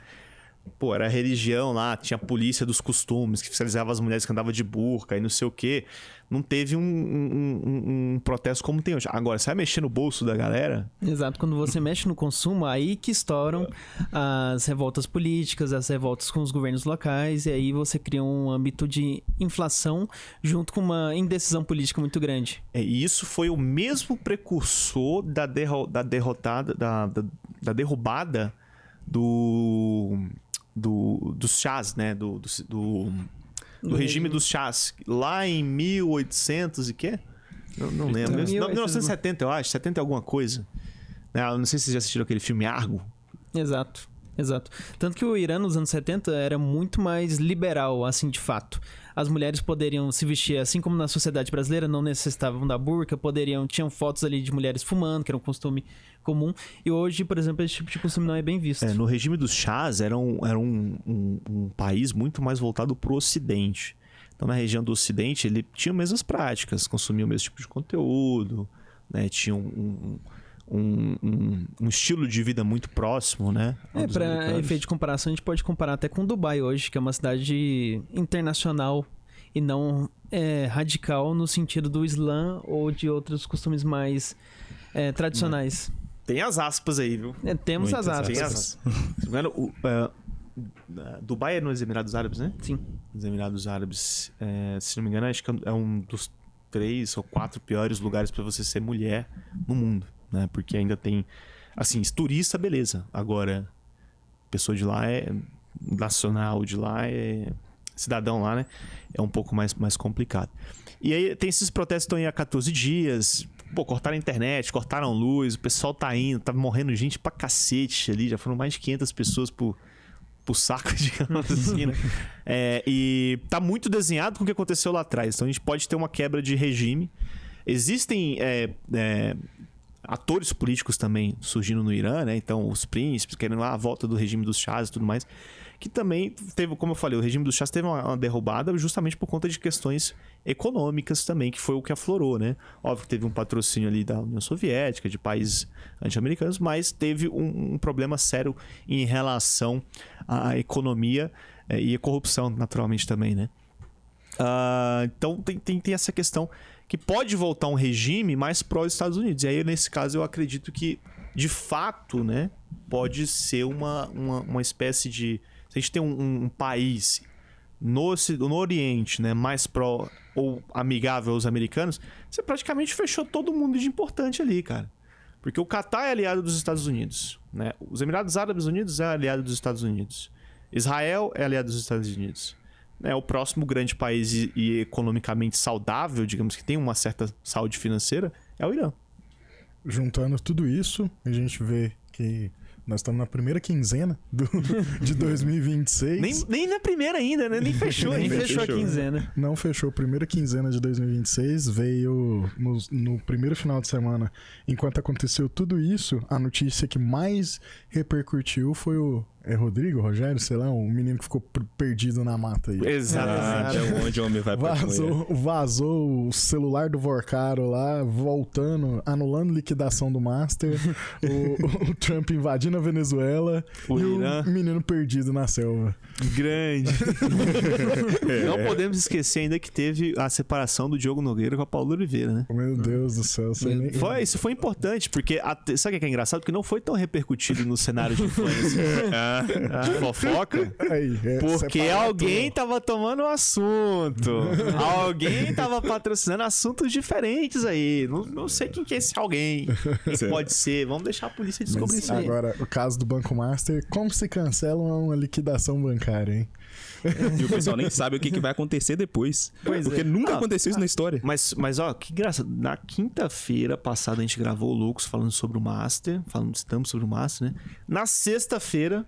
era a religião lá, tinha a polícia dos costumes que fiscalizava as mulheres que andavam de burca e não sei o quê. Não teve um protesto como tem hoje. Agora, você vai mexer no bolso da galera? Exato, quando você mexe no consumo, aí que estouram as revoltas políticas, as revoltas com os governos locais, e aí você cria um âmbito de inflação junto com uma indecisão política muito grande. E isso foi o mesmo precursor da derrubada dos chás, né? Do regime dos chás. Lá em 1800 e quê? Não lembro. 1970, eu acho. 70 alguma coisa. Eu não sei se vocês já assistiram aquele filme Argo. Exato. Tanto que o Irã, nos anos 70, era muito mais liberal, assim, de fato. As mulheres poderiam se vestir, assim como na sociedade brasileira, não necessitavam da burca, tinham fotos ali de mulheres fumando, que era um costume comum. E hoje, por exemplo, esse tipo de costume não é bem visto. No regime dos chás, era um país muito mais voltado para o Ocidente. Então, na região do Ocidente, ele tinha as mesmas práticas, consumia o mesmo tipo de conteúdo, né? Tinha um estilo de vida muito próximo, né? Para efeito de comparação, a gente pode comparar até com Dubai hoje, que é uma cidade internacional e não radical no sentido do Islã ou de outros costumes mais tradicionais. Tem as aspas aí, viu? Temos Muitas as aspas. Tem as aspas. Dubai é nos Emirados Árabes, né? Sim. Nos Emirados Árabes, se não me engano, acho que é um dos 3 ou 4 piores lugares para você ser mulher no mundo, né? Porque ainda tem, assim, turista, beleza. Agora, pessoa de lá nacional de lá, cidadão lá, né? É um pouco mais complicado. E aí tem esses protestos que estão aí há 14 dias. Cortaram a internet, cortaram luz, o pessoal tá indo, tá morrendo gente pra cacete ali. Já foram mais de 500 pessoas por saco, digamos assim, né? E tá muito desenhado com o que aconteceu lá atrás. Então a gente pode ter uma quebra de regime. Existem atores políticos também surgindo no Irã, né? Então, os príncipes querendo lá a volta do regime dos Shahs e tudo mais. Que também teve, como eu falei, o regime dos Shahs teve uma derrubada justamente por conta de questões econômicas também, que foi o que aflorou, né? Óbvio que teve um patrocínio ali da União Soviética, de países anti-americanos, mas teve um problema sério em relação à economia e a corrupção, naturalmente, também, né? Então tem essa questão que pode voltar um regime mais pró-Estados Unidos. E aí, nesse caso, eu acredito que, de fato, né, pode ser uma espécie de... Se a gente tem um país no Oriente, né, mais pró ou amigável aos americanos, você praticamente fechou todo mundo de importante ali, cara. Porque o Catar é aliado dos Estados Unidos, né? Os Emirados Árabes Unidos é aliado dos Estados Unidos. Israel é aliado dos Estados Unidos. O próximo grande país e economicamente saudável, digamos que tem uma certa saúde financeira, é o Irã. Juntando tudo isso, a gente vê que nós estamos na primeira quinzena de 2026. Nem na primeira ainda, né? Nem fechou. Nem fechou a quinzena. Não fechou. Primeira quinzena de 2026 veio no primeiro final de semana. Enquanto aconteceu tudo isso, a notícia que mais repercutiu foi o... Rogério, sei lá, um menino que ficou perdido na mata aí. Exato. Onde o homem vai pra Vazou o celular do Vorcaro lá, voltando, anulando liquidação do Master, o Trump invadindo a Venezuela o e Irã. o menino perdido na selva. Grande. Não podemos esquecer ainda que teve a separação do Diogo Nogueira com a Paula Oliveira, né? Meu Deus do céu. Isso foi importante, porque sabe o que é engraçado? Porque não foi tão repercutido no cenário de influência. De fofoca, porque alguém tava tomando o assunto. Alguém tava patrocinando assuntos diferentes aí. Não sei quem que é esse alguém. Quem pode ser? Vamos deixar a polícia descobrir isso aí. Agora, o caso do Banco Master, como se cancela uma liquidação bancária, hein? E o pessoal nem sabe o que vai acontecer depois. Porque nunca aconteceu isso na história. Mas ó, que engraçado. Na quinta-feira passada a gente gravou o Lucas falando sobre o Master. Estamos sobre o Master, né? Na sexta-feira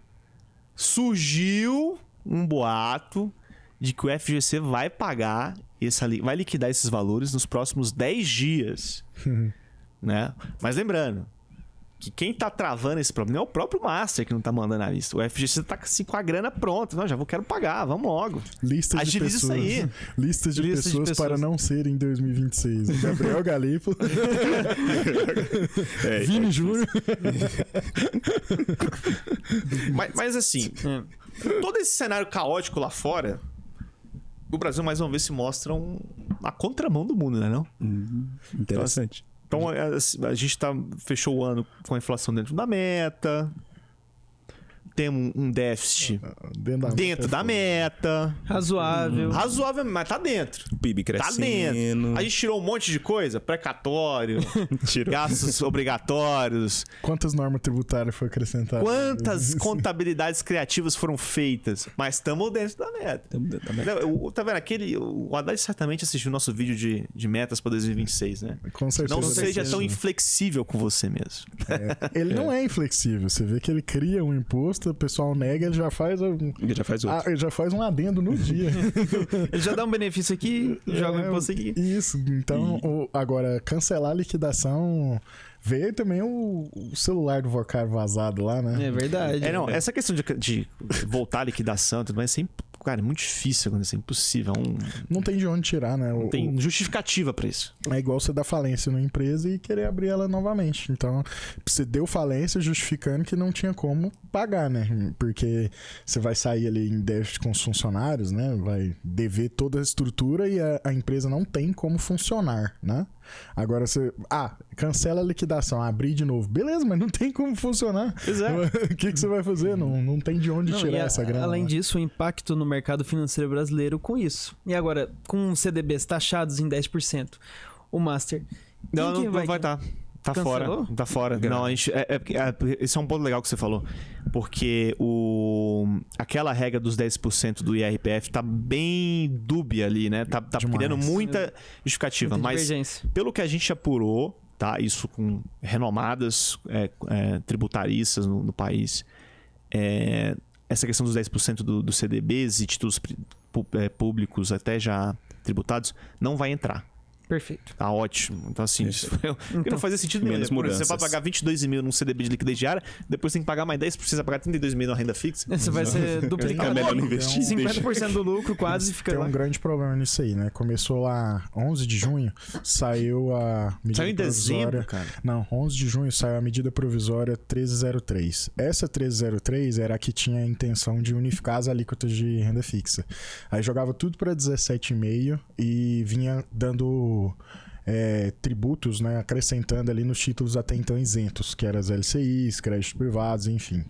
surgiu um boato de que o FGC vai pagar, vai liquidar esses valores nos próximos 10 dias. Né? Mas lembrando que quem tá travando esse problema é o próprio Master que não tá mandando a lista. O FGC tá assim, com a grana pronta. Não, quero pagar, vamos logo. Agiliza isso aí. Listas de pessoas para não ser em 2026. Gabriel Galipo. Vini Júnior. Mas assim, todo esse cenário caótico lá fora, o Brasil mais uma vez se mostra a contramão do mundo, né? Não? Interessante. Então a gente fechou o ano com a inflação dentro da meta. Temos um déficit dentro da meta. Razoável. Razoável, mas tá dentro. O PIB crescendo. Tá dentro. A gente tirou um monte de coisa. Precatório, gastos obrigatórios. Quantas normas tributárias foram acrescentadas? Quantas contabilidades criativas foram feitas? Mas estamos dentro da meta. Tá vendo? O Haddad certamente assistiu o nosso vídeo de metas para 2026, né? Com certeza. Não seja tão inflexível com você mesmo. Ele não é inflexível. Você vê que ele cria um imposto, o pessoal nega, ele já faz outro. Ele já faz um adendo no dia. Ele já dá um benefício aqui, joga um imposto aqui. Isso. Então, agora, cancelar a liquidação... Veio também o celular do Vorcaro vazado lá, né? É verdade. Essa questão de voltar à liquidação e tudo mais, cara, é muito difícil acontecer, é impossível. Não tem de onde tirar, né? Não tem justificativa pra isso. É igual você dar falência numa empresa e querer abrir ela novamente. Então, você deu falência justificando que não tinha como pagar, né? Porque você vai sair ali em déficit com os funcionários, né? Vai dever toda a estrutura e a empresa não tem como funcionar, né? Agora você... cancela a liquidação, abrir de novo. Beleza, mas não tem como funcionar. Exato. O que você vai fazer? Não tem de onde tirar essa grana. Além disso, o impacto no mercado financeiro brasileiro com isso. E agora, com CDBs taxados em 10%, o Master... Não vai estar. Tá Cancelou? fora. Tá fora. Não, esse é um ponto legal que você falou. Porque aquela regra dos 10% do IRPF tá bem dúbia ali, né? Tá criando muita justificativa. Mas pelo que a gente apurou, tá? Isso com renomadas tributaristas no país, essa questão dos 10% do CDBs e títulos públicos até já tributados não vai entrar. Perfeito. Tá ótimo. Então, assim, porque não fazia sentido menos nenhum. Né? Você mudanças. vai pagar 22 mil num CDB de liquidez diária, depois tem que pagar mais 10%, você vai pagar 32 mil na renda fixa. Você vai ser É duplicado. melhor não investir. 50% do lucro quase fica Tem lá. um grande problema nisso aí, né? Começou lá 11 de junho, saiu a medida Saiu em dezembro, provisória... cara. Não, 11 de junho saiu a medida provisória 1303. Essa 1303 era a que tinha a intenção de unificar as alíquotas de renda fixa. Aí jogava tudo para 17,5 e vinha dando... tributos, né, acrescentando ali nos títulos até então isentos, que eram as LCIs, créditos privados, enfim.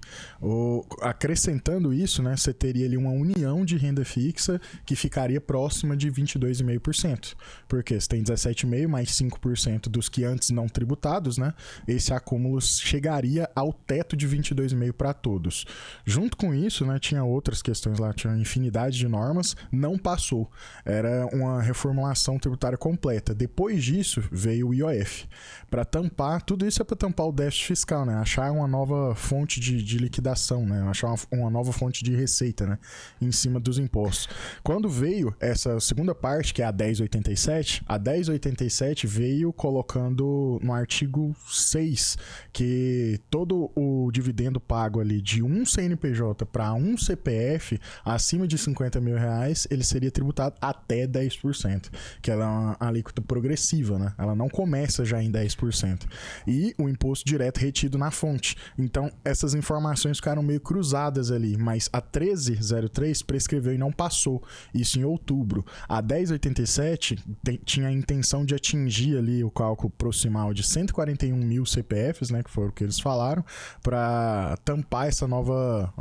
Acrescentando isso, né, você teria ali uma união de renda fixa que ficaria próxima de 22,5%. Porque você tem 17,5% mais 5% dos que antes não tributados, né, esse acúmulo chegaria ao teto de 22,5% para todos. Junto com isso, né, tinha outras questões lá, tinha uma infinidade de normas, não passou. Era uma reformulação tributária completa. Depois disso veio o IOF. Para tampar, tudo isso é para tampar o déficit fiscal, né? Achar uma nova fonte de liquidação, né? Achar uma nova fonte de receita, né? Em cima dos impostos. Quando veio essa segunda parte, que é a 1087 veio colocando no artigo 6 que todo o dividendo pago ali de um CNPJ para um CPF acima de 50 mil reais, ele seria tributado até 10%, que ela é uma alíquota progressiva, né? Ela não começa já em 10%. E o imposto direto retido na fonte. Então, essas informações ficaram meio cruzadas ali, mas a 1303 prescreveu e não passou. Isso em outubro. A 1087 tinha a intenção de atingir ali o cálculo proximal de 141 mil CPFs, né? Que foi o que eles falaram, para tampar essa nova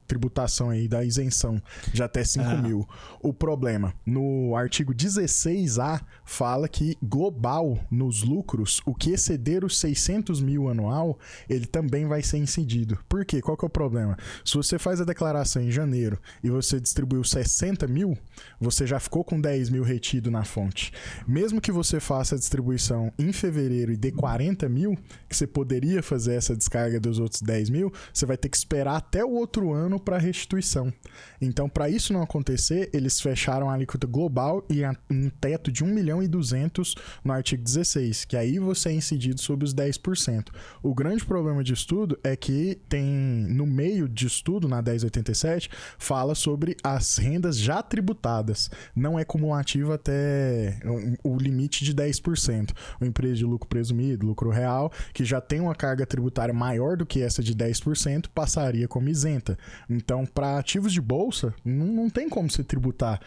tributação aí da isenção de até 5 mil. O problema, no artigo 16A, fala que global nos lucros, o que exceder os 600 mil anual, ele também vai ser incidido. Por quê? Qual que é o problema? Se você faz a declaração em janeiro e você distribuiu 60 mil, você já ficou com 10 mil retido na fonte. Mesmo que você faça a distribuição em fevereiro e dê 40 mil, que você poderia fazer essa descarga dos outros 10 mil, você vai ter que esperar até o outro ano para restituição. Então, para isso não acontecer, eles fecharam a alíquota global e um teto de 1.200.000 no artigo 16, que aí você é incidido sobre os 10%. O grande problema de estudo é que tem, no meio de estudo, na 1087, fala sobre as rendas já tributadas. Não é cumulativo até o limite de 10%. Uma empresa de lucro presumido, lucro real, que já tem uma carga tributária maior do que essa de 10%, passaria como isenta. Então, para ativos de bolsa, não tem como se tributar,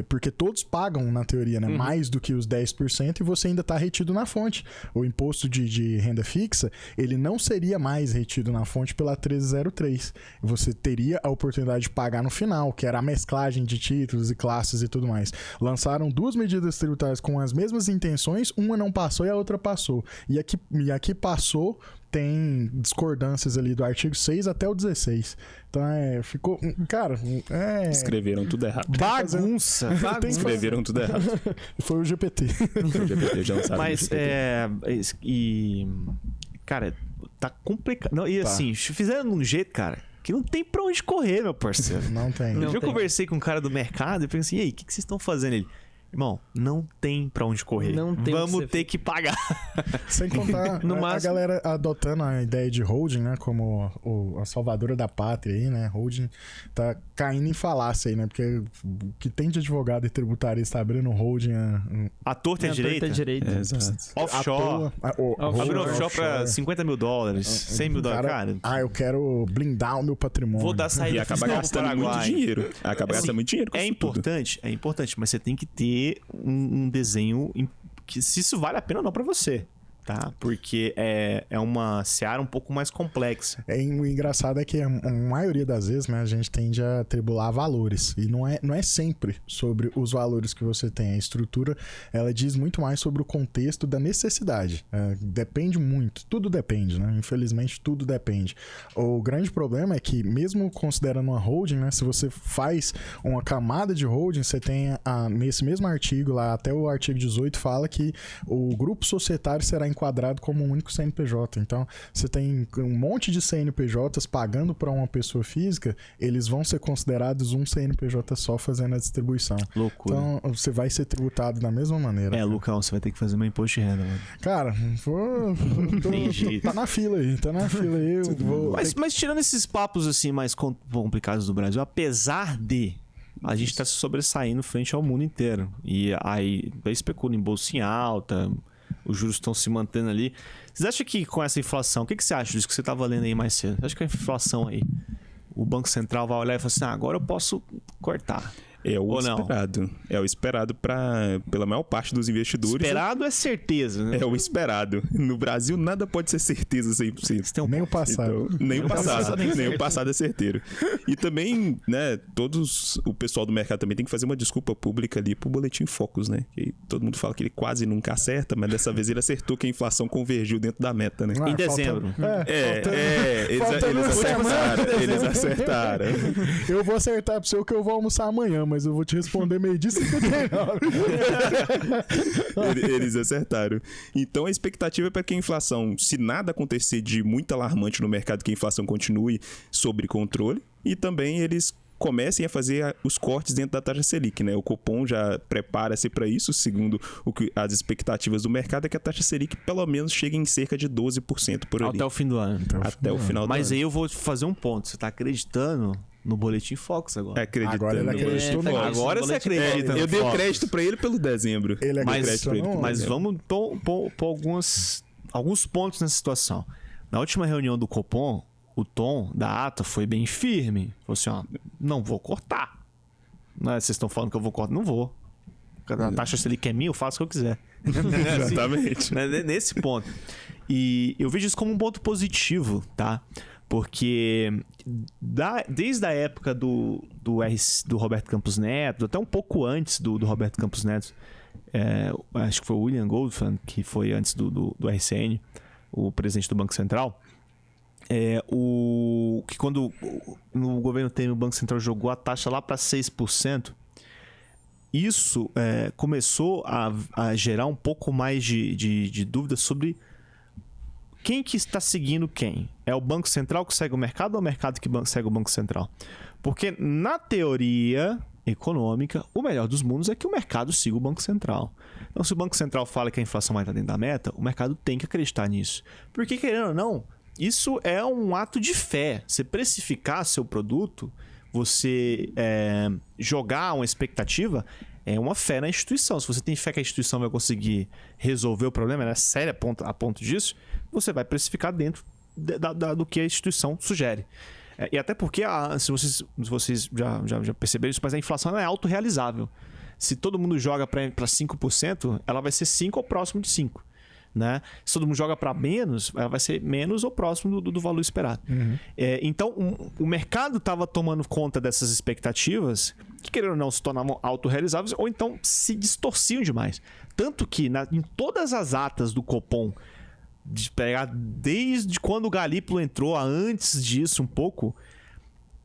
porque todos pagam, na teoria, né, mais do que os 10%, e você ainda está retido na fonte. O imposto de renda fixa, ele não seria mais retido na fonte pela 1303. Você teria a oportunidade de pagar no final, que era a mesclagem de títulos e classes e tudo mais. Lançaram duas medidas tributárias com as mesmas intenções, uma não passou e a outra passou. E aqui passou, tem discordâncias ali do artigo 6 até o 16. Então, ficou... Cara, Escreveram tudo errado. Bagunça. Escreveram tudo errado. Foi o GPT. O GPT já não sabe. Mas, cara, tá complicado. Não, e assim, fizeram de um jeito, cara, que não tem pra onde correr, meu parceiro. Não tem. Não. Eu conversei com um cara do mercado e pensei, e aí, o que vocês estão fazendo? Ele, irmão, não tem pra onde correr. Não tem Vamos o que ter que pagar. Sem contar No a máximo... galera adotando a ideia de holding, né? Como a salvadora da pátria aí, né? Holding tá caindo em falácia aí, né? Porque o que tem de advogado e tributarista abrindo holding... A torta é direita. Exato. Offshore. Abriu offshore pra $50 mil, $100 mil, cara. Eu quero blindar o meu patrimônio. Vou dar saída E acaba fiscal pro gastando muito Paraguai. dinheiro. Acaba gastando muito dinheiro com É isso tudo. importante, mas você tem que ter um desenho que se isso vale a pena ou não pra você, tá? Porque é uma seara um pouco mais complexa. O engraçado é que a maioria das vezes, né, a gente tende a atribular valores. E não é sempre sobre os valores que você tem. A estrutura, ela diz muito mais sobre o contexto da necessidade. Depende muito. Tudo depende, né? Infelizmente, tudo depende. O grande problema é que, mesmo considerando uma holding, né, se você faz uma camada de holding, você tem nesse mesmo artigo, lá até o artigo 18, fala que o grupo societário será enquadrado como um único CNPJ. Então, você tem um monte de CNPJs pagando para uma pessoa física, eles vão ser considerados um CNPJ só fazendo a distribuição. Loucura. Então, você vai ser tributado da mesma maneira. Lucão, você vai ter que fazer meu imposto de renda, mano. Cara, Tem jeito. tá na fila aí. Eu vou... Mas tirando esses papos assim mais complicados do Brasil, apesar de a gente tá se sobressaindo frente ao mundo inteiro. E aí especula em bolsa em alta, os juros estão se mantendo ali. Vocês acham que com essa inflação, o que você acha disso que você tava lendo aí mais cedo? Você acha que a inflação aí, o Banco Central vai olhar e falar assim, agora eu posso cortar? É o esperado. Não? É o esperado pela maior parte dos investidores. Esperado é certeza, né? É o esperado. No Brasil, nada pode ser certeza 100%. Nem o passado. Então, nem o passado é certeiro. E também, né, o pessoal do mercado também tem que fazer uma desculpa pública ali pro Boletim Focus, né? Que todo mundo fala que ele quase nunca acerta, mas dessa vez ele acertou que a inflação convergiu dentro da meta, né? Em dezembro. Eles acertaram. Eu vou acertar pro seu que eu vou almoçar amanhã, mas eu vou te responder meio-dia 59. Eles acertaram. Então a expectativa é para que a inflação, se nada acontecer de muito alarmante no mercado, que a inflação continue sob controle, e também eles comecem a fazer os cortes dentro da taxa Selic, né? O Copom já prepara-se para isso, segundo as expectativas do mercado, é que a taxa Selic pelo menos chegue em cerca de 12% por ali. Até o fim do ano. Até o final do ano. Mas aí eu vou fazer um ponto. Você tá acreditando no Boletim Focus agora? Agora ele acreditou no Focus. Agora você acredita no Eu dei o Focus. crédito para ele pelo dezembro. Ele acreditou Mas vamos pôr alguns pontos nessa situação. Na última reunião do Copom, o tom da ata foi bem firme. Falou assim, ó, não vou cortar. Não é, vocês estão falando que eu vou cortar? Não vou. A taxa Selic é minha, eu faço o que eu quiser. Exatamente. Nesse ponto. E eu vejo isso como um ponto positivo, tá? Porque desde a época do Roberto Campos Neto, até um pouco antes do Roberto Campos Neto, acho que foi o William Goldfund, que foi antes do RCN, o presidente do Banco Central, que quando no governo Temer o Banco Central jogou a taxa lá para 6%, isso começou a gerar um pouco mais de dúvida sobre quem que está seguindo quem. É o Banco Central que segue o mercado ou o mercado que segue o Banco Central? Porque na teoria econômica, o melhor dos mundos é que o mercado siga o Banco Central. Então, se o Banco Central fala que a inflação vai estar dentro da meta, o mercado tem que acreditar nisso. Porque, querendo ou não, isso é um ato de fé. Você precificar seu produto, você jogar uma expectativa, é uma fé na instituição. Se você tem fé que a instituição vai conseguir resolver o problema, ela é séria a ponto disso, você vai precificar dentro do que a instituição sugere. E até porque, se vocês já perceberam isso, mas a inflação é autorrealizável. Se todo mundo joga para 5%, ela vai ser 5% ou próximo de 5%. Né? Se todo mundo joga para menos, ela vai ser menos ou próximo do valor esperado. Uhum. Então, o mercado estava tomando conta dessas expectativas que, querendo ou não, se tornavam autorrealizáveis ou então se distorciam demais. Tanto que em todas as atas do Copom, de pegar desde quando o Galípolo entrou, antes disso um pouco,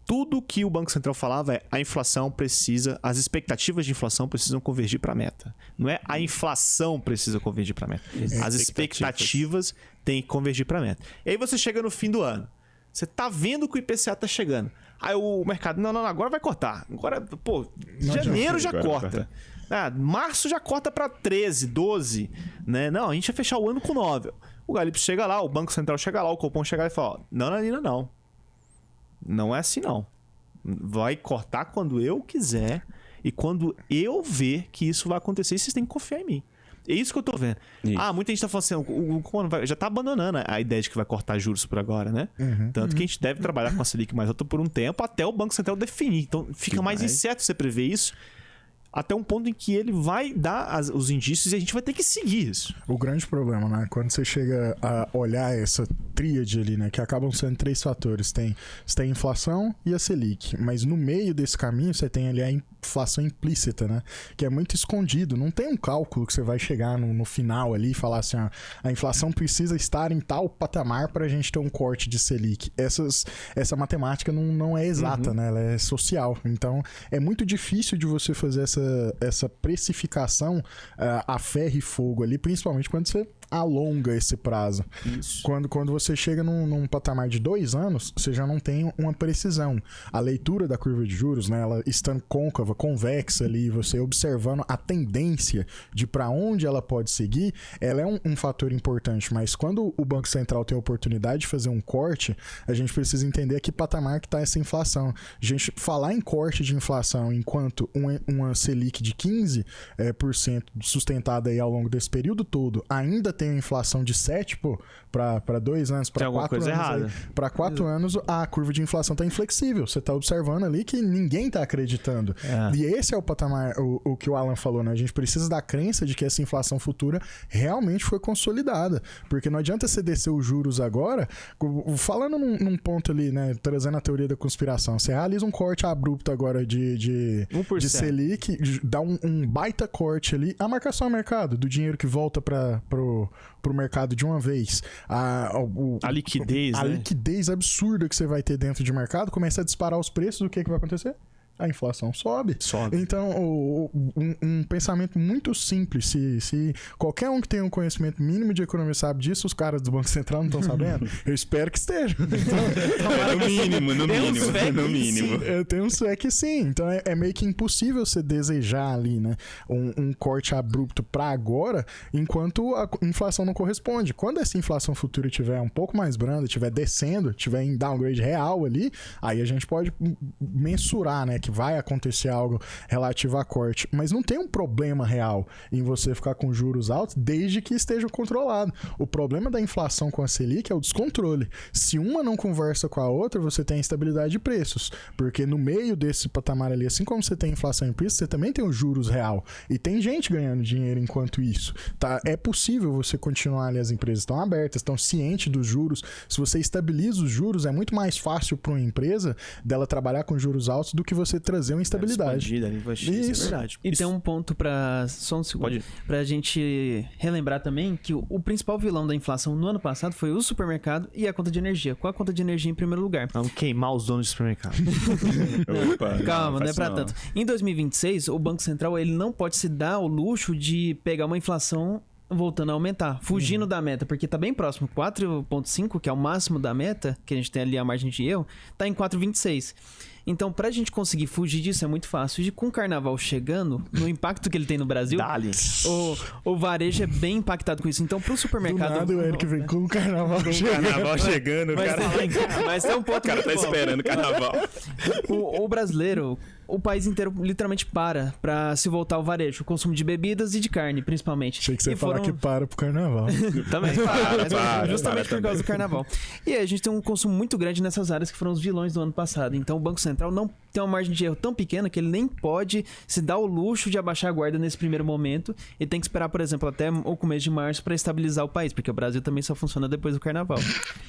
tudo que o Banco Central falava a inflação precisa, as expectativas de inflação precisam convergir para a meta. Não é a inflação precisa convergir para a meta. As expectativas têm que convergir para a meta. E aí você chega no fim do ano. Você tá vendo que o IPCA tá chegando. Aí o mercado, não, agora vai cortar. Agora, janeiro já corta. Março já corta para 13, 12. Né? Não, a gente vai fechar o ano com 9. O Galípolo chega lá, o Banco Central chega lá, o Copom chega lá e fala, não. Não é assim, não. Vai cortar quando eu quiser e quando eu ver que isso vai acontecer. E vocês têm que confiar em mim. É isso que eu tô vendo. Isso. Muita gente tá falando assim, o Copom já tá abandonando a ideia de que vai cortar juros por agora, né? Tanto que a gente deve trabalhar com a Selic mais alta por um tempo até o Banco Central definir. Então fica mais incerto você prever isso. Até um ponto em que ele vai dar os indícios e a gente vai ter que seguir isso. O grande problema, né? Quando você chega a olhar essa tríade ali, né? Que acabam sendo 3 fatores. Você tem a inflação e a Selic. Mas no meio desse caminho, você tem ali a inflação implícita, né? Que é muito escondido. Não tem um cálculo que você vai chegar no final ali e falar assim, a inflação precisa estar em tal patamar para a gente ter um corte de Selic. Essa matemática não é exata, né? Ela é social. Então, é muito difícil de você fazer essa precificação a ferro e fogo ali, principalmente quando você alonga esse prazo. Isso. Quando você chega num patamar de 2 anos, você já não tem uma precisão. A leitura da curva de juros, né, ela estando côncava, convexa ali, você observando a tendência de para onde ela pode seguir, ela é um fator importante. Mas quando o Banco Central tem a oportunidade de fazer um corte, a gente precisa entender a que patamar que está essa inflação. A gente falar em corte de inflação enquanto uma Selic de 15% sustentada aí ao longo desse período todo, ainda tem uma inflação de 7%, para 2 anos, para 4 anos. Para 4 anos, a curva de inflação está inflexível. Você está observando ali que ninguém está acreditando. E esse é o patamar, o que o Alan falou, né? A gente precisa da crença de que essa inflação futura realmente foi consolidada. Porque não adianta você descer os juros agora, falando num ponto ali, né? Trazendo a teoria da conspiração. Você realiza um corte abrupto agora de Selic, dá um baita corte ali, a marcação ao mercado, do dinheiro que volta pro mercado de uma vez. A liquidez, a liquidez absurda que você vai ter dentro de mercado, começa a disparar os preços, o que vai acontecer? A inflação sobe. Então, um pensamento muito simples, se qualquer um que tenha um conhecimento mínimo de economia sabe disso, os caras do Banco Central não estão sabendo, eu espero que estejam. Então, no mínimo. Eu tenho um fé que sim. Então, é meio que impossível você desejar ali, né, um corte abrupto para agora, enquanto a inflação não corresponde. Quando essa inflação futura estiver um pouco mais branda, estiver descendo, estiver em downgrade real ali, aí a gente pode mensurar, né, que vai acontecer algo relativo a corte, mas não tem um problema real em você ficar com juros altos desde que esteja controlado. O problema da inflação com a Selic é o descontrole. Se uma não conversa com a outra, você tem instabilidade de preços, porque no meio desse patamar ali, assim como você tem inflação implícita, você também tem os juros real, e tem gente ganhando dinheiro enquanto isso. Tá? É possível você continuar ali, as empresas estão abertas, estão cientes dos juros. Se você estabiliza os juros, é muito mais fácil para uma empresa dela trabalhar com juros altos do que você trazer uma instabilidade. Isso é verdade. E tem um ponto só um segundo, pra gente relembrar também que o principal vilão da inflação no ano passado foi o supermercado e a conta de energia. Qual a conta de energia em primeiro lugar? Vamos queimar os donos de supermercado. Calma, não é pra tanto. Em 2026, o Banco Central ele não pode se dar o luxo de pegar uma inflação voltando a aumentar, fugindo da meta, porque tá bem próximo. 4,5, que é o máximo da meta, que a gente tem ali a margem de erro, tá em 4,26. Então, pra gente conseguir fugir disso é muito fácil. E com o carnaval chegando, no impacto que ele tem no Brasil, o varejo é bem impactado com isso. Então, pro supermercado... Do nada o Eric vem com o carnaval chegando. Mas tem um ponto... O cara tá esperando o carnaval. O brasileiro... O país inteiro literalmente pra se voltar ao varejo. O consumo de bebidas e de carne, principalmente. Achei que você ia falar que para pro carnaval. Também justamente por causa do carnaval. E aí, a gente tem um consumo muito grande nessas áreas que foram os vilões do ano passado. Então o Banco Central não tem uma margem de erro tão pequena que ele nem pode se dar o luxo de abaixar a guarda nesse primeiro momento. Ele tem que esperar, por exemplo, até o começo de março para estabilizar o país, porque o Brasil também só funciona depois do carnaval.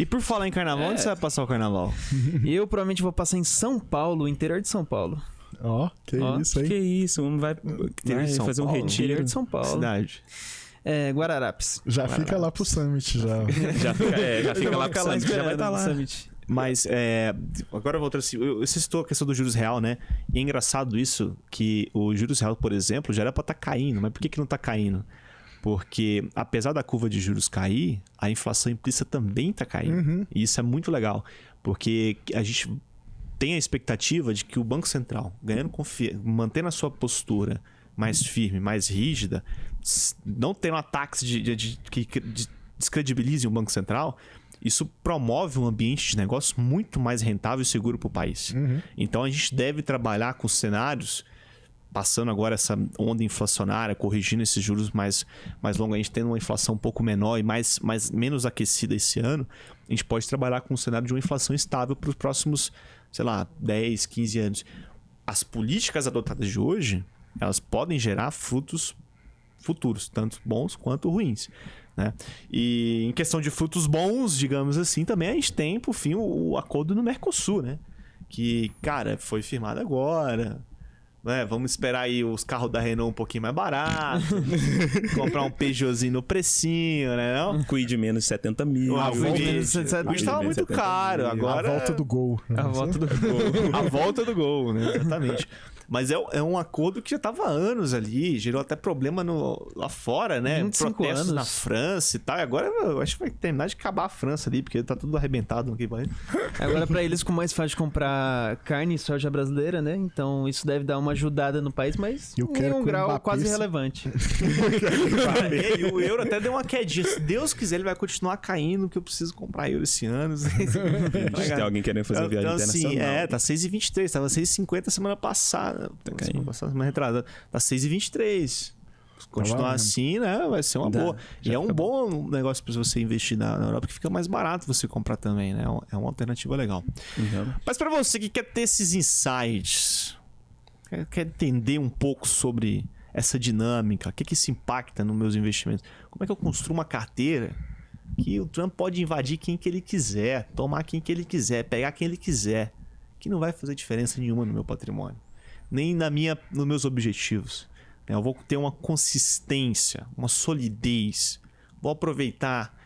E por falar em carnaval, onde você vai passar o carnaval? Eu provavelmente vou passar em São Paulo, interior de São Paulo. Isso aí. Que isso, vamos vai fazer um retiro. Interior de São Paulo. Cidade. Guararapes. Já fica lá pro Summit, já. já fica lá pro Summit, já vai estar lá. Mas, agora voltando assim, você citou a questão do juros real, né? E é engraçado isso, que o juros real, por exemplo, já era pra estar caindo. Mas por que não tá caindo? Porque, apesar da curva de juros cair, a inflação implícita também tá caindo. E isso é muito legal, porque a gente tem a expectativa de que o Banco Central, mantendo a sua postura mais firme, mais rígida, não tendo ataques que descredibilizem o Banco Central, isso promove um ambiente de negócio muito mais rentável e seguro para o país. Então a gente deve trabalhar com cenários, passando agora essa onda inflacionária, corrigindo esses juros mais longos, a gente tendo uma inflação um pouco menor e menos aquecida esse ano, a gente pode trabalhar com um cenário de uma inflação estável para os próximos, sei lá, 10, 15 anos. As políticas adotadas de hoje, elas podem gerar frutos futuros, tanto bons quanto ruins, né? E em questão de frutos bons, digamos assim, também a gente tem, por fim, o acordo no Mercosul, né? Que, cara, foi firmado agora, né? Vamos esperar aí os carros da Renault um pouquinho mais baratos, comprar um Peugeotzinho no precinho, né? Não? Quid menos 70 mil. O Quid estava muito caro. Agora... A volta do Gol. A volta do Gol, né? Exatamente. Mas é um acordo que já tava há anos ali, gerou até problema lá fora, né? 25 Protestos anos. na França e tal. E agora eu acho que vai terminar de acabar a França ali, porque tá tudo arrebentado no que vai. Agora, pra eles, ficou mais fácil de comprar carne e soja brasileira, né? Então, isso deve dar uma ajudada no país, mas Eu em quero um que o grau Mbappé quase se- irrelevante. E o euro até deu uma quedinha. Se Deus quiser, ele vai continuar caindo, que eu preciso comprar euro esse ano. Tem alguém querendo fazer viagem Então, assim, internacional. tá 6,23. Tava 6,50 semana passada. Semana retrasada. Tá 6,23. Se continuar valendo. assim, né? Vai ser uma Dá, boa. já E é um fica bom negócio pra você investir na Europa, porque fica mais barato você comprar também, né? É uma alternativa legal. Uhum. Mas pra você que quer ter esses insights, quer entender um pouco sobre essa dinâmica, o que isso impacta nos meus investimentos, como é que eu construo uma carteira que o Trump pode invadir quem que ele quiser, tomar quem que ele quiser, pegar quem ele quiser, que não vai fazer diferença nenhuma no meu patrimônio, nem nos meus objetivos. Eu vou ter uma consistência, uma solidez, vou aproveitar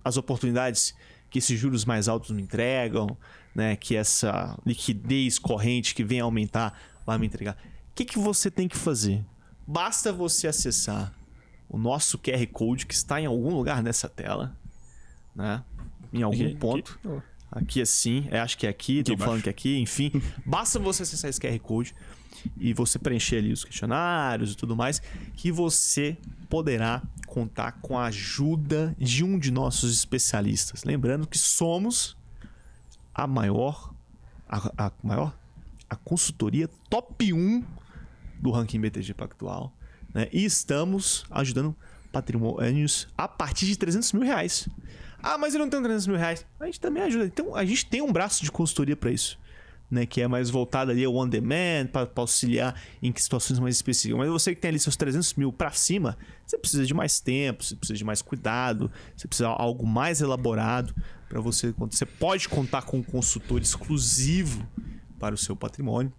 as oportunidades que esses juros mais altos me entregam, né? Que essa liquidez corrente que vem a aumentar vai me entregar. O que você tem que fazer? Basta você acessar o nosso QR Code que está em algum lugar nessa tela, né? Em algum ponto. Aqui assim, acho que é aqui, estou falando que é aqui, enfim. Basta você acessar esse QR Code e você preencher ali os questionários e tudo mais, que você poderá contar com a ajuda de um de nossos especialistas. Lembrando que somos a consultoria top 1 do ranking BTG Pactual, né? E estamos ajudando patrimônios a partir de R$300 mil. Ah, mas eu não tenho R$300 mil. A gente também ajuda. Então, a gente tem um braço de consultoria para isso, né? Que é mais voltado ali ao on demand, para auxiliar em situações mais específicas. Mas você que tem ali seus 300 mil para cima, você precisa de mais tempo, você precisa de mais cuidado, você precisa de algo mais elaborado para você. Você pode contar com um consultor exclusivo para o seu patrimônio,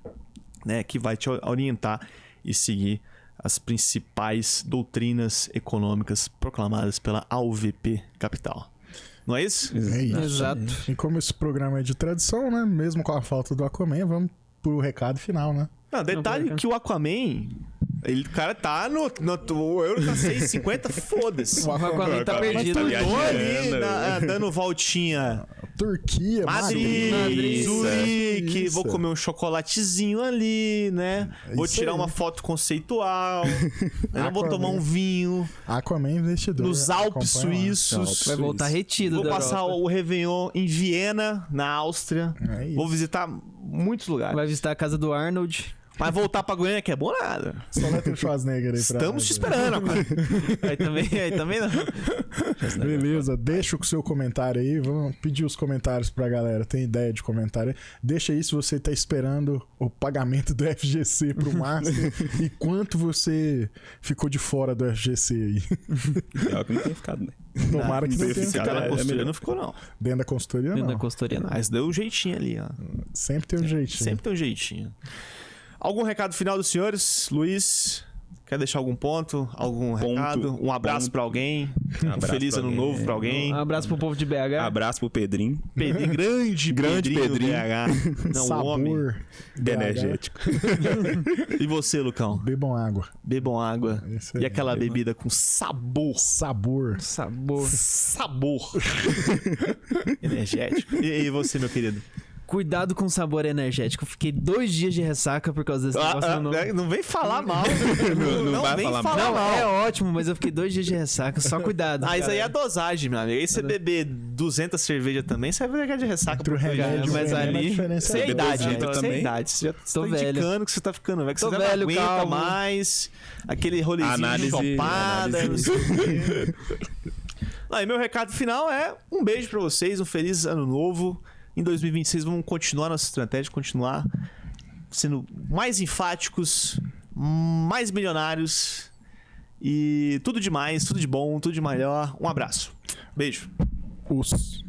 né? Que vai te orientar e seguir as principais doutrinas econômicas proclamadas pela AUVP Capital. Não é isso? É isso. Exato. E como esse programa é de tradição, né? Mesmo com a falta do Aquaman, vamos pro recado final, né? Não, detalhe Não, que o Aquaman, o cara tá o euro tá 6,50, foda-se. O Aquaman tá Aquaman perdido. tá Tô viajando. ali dando voltinha. Turquia, Madrid, Zurique, Isso. vou comer um chocolatezinho ali, né? É Vou isso tirar aí. uma foto conceitual. Eu vou Aquaman. tomar um vinho Aquaman investidor. nos Alpes Acompanha lá. suíços. Vai voltar retido Vou da passar Europa. o Réveillon em Viena, na Áustria. É isso. Vou visitar muitos lugares. Vai visitar a casa do Arnold. Mas voltar pra Goiânia que é bom nada. Só letra o Schwarzenegger aí pra Estamos te esperando, cara. aí também não. Beleza, deixa o seu comentário aí. Vamos pedir os comentários pra galera. Tem ideia de comentário aí? Deixa aí se você tá esperando o pagamento do FGC pro Master e quanto você ficou de fora do FGC aí. Pior que não tem ficado, né? Tomara que não tenha ficar ficado Cara, é a consultoria melhor. não ficou, não. dentro da consultoria, Dentro da não. consultoria, não. Mas deu um jeitinho ali, ó. Sempre tem um jeitinho. Sempre tem um jeitinho. Algum recado final dos senhores? Luiz, quer deixar algum ponto? Algum recado? Um abraço pra alguém? Um Abraço feliz pra ano alguém. novo pra alguém? Um abraço pro povo de BH. Abraço pro Pedrinho. Grande Pedrinho do BH. Não, Sabor homem. BH. Energético. E você, Lucão? Bebam água. Bebam água. Isso aí. E aquela bebida com sabor. Sabor. Sabor. Sabor. Energético. E você, meu querido? Cuidado com o sabor energético. Eu fiquei 2 dias de ressaca por causa desse negócio. Não vem falar mal. Não vai vem falar mal. Não, mal. é ótimo, mas eu fiquei 2 dias de ressaca. Só cuidado. Ah, isso aí é a cara. dosagem, meu amigo. Aí você beber 200 cerveja também, você vai pegar de ressaca. Entre o por dois remédio dias. e o mas veneno, ali- a diferença Isso é a é idade, Beber né? Isso é a também. idade. Você já Tô tá velho. indicando que você tá ficando velho. Que Tô você já não velho, aguenta calmo. mais aquele rolezinho Análise- de chopada. análise. Não sei o quê. E meu recado final é um beijo pra vocês, um feliz ano novo. Em 2026 vamos continuar nossa estratégia, continuar sendo mais enfáticos, mais milionários e tudo de mais, tudo de bom, tudo de melhor. Um abraço. Beijo. Os